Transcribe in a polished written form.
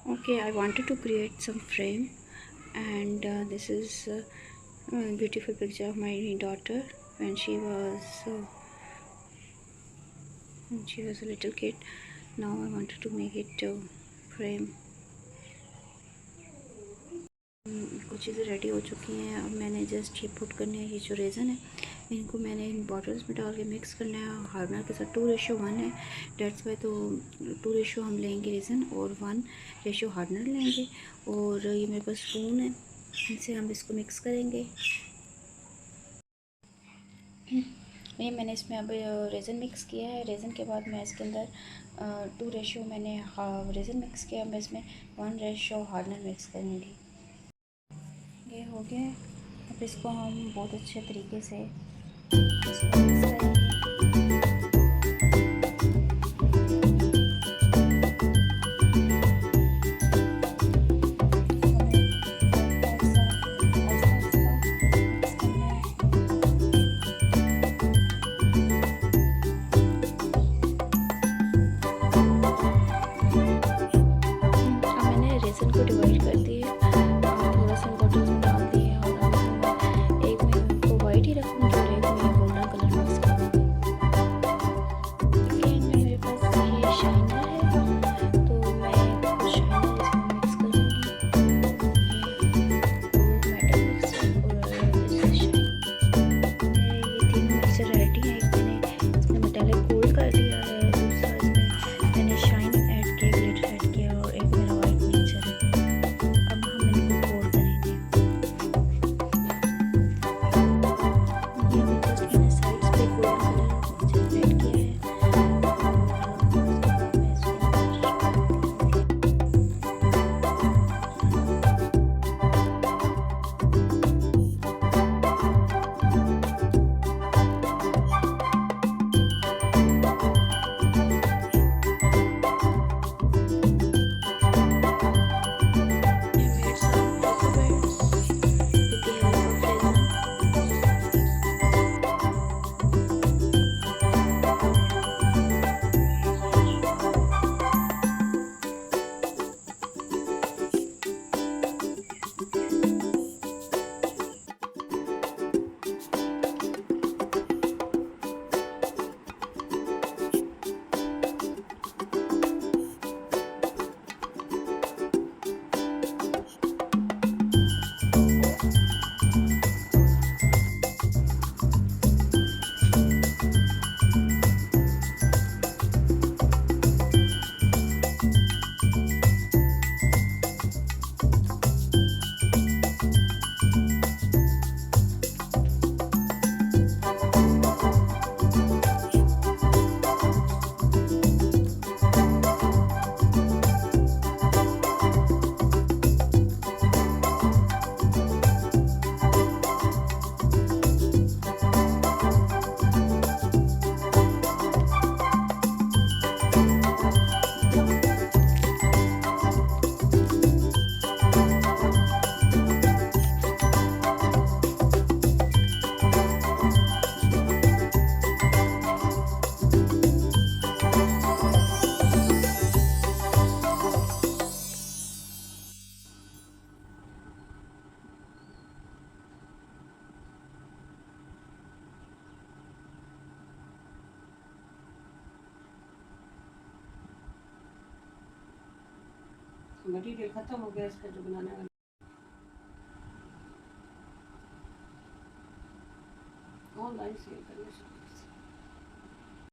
Okay, I wanted to create some frame, and this is a beautiful picture of my daughter when she was a little kid. Now I wanted to make it frame. कुछ चीज़ें ready हो चुकी हैं। अब मैंने just ये put करने है, ये जो रेज़न है इनको मैंने इन बॉटल्स में डाल के मिक्स करना है। हार्डनर के साथ 2:1 है, डेट्स वाई तो 2 रेशो हम लेंगे रेज़न और 1 रेशो हार्डनर लेंगे। और ये मेरे पास स्पून है, इनसे हम इसको मिक्स करेंगे। ये मैंने इसमें अब रेज़न मिक्स किया है। रेज़न के बाद मैं इसके अंदर 2 रेशो मैंने रेज़न मिक्स किया, मैं इसमें 1 रेशो हार्डनर मिक्स करूँगी। ये हो गया। अब इसको हम बहुत अच्छे तरीके से इसको मिक्स करेंगे। अब मैंने रेज़न को डिवाइड कर दिया, थोड़ा सा बॉटल्स में डाल दिया और अब मैं एक में उनको वाइट ही रखूँगी और एक में गोल्डन कलर मिक्स करूँगी। देखिए इनमें मेरे पास ये शाइनर है, तो मैं कुछ शाइनर इसमें मिक्स करूँगी। ये गोल्ड मेटल मिक्सचर और इससे शाइन, ये तीनों मिक्सचर रेडी है। एक मैंने इसमें मेटालिक गोल्ड कर दिया है, दूसरा इसमें मैंने शाइन ऐड किया, ग्लिटर ऐड किया और एक मेरा वाइट मिक्सचर है। अब हम इनको पोर करेंगे। ये भी जस्ट मैंने साइड्स पे गोल्डन कलर मिक्सचर ऐड किया है और उसके बाद मैं इसके मटेरियल खत्म हो गया इसका जो बनाने वाला ऑनलाइन सेल करने से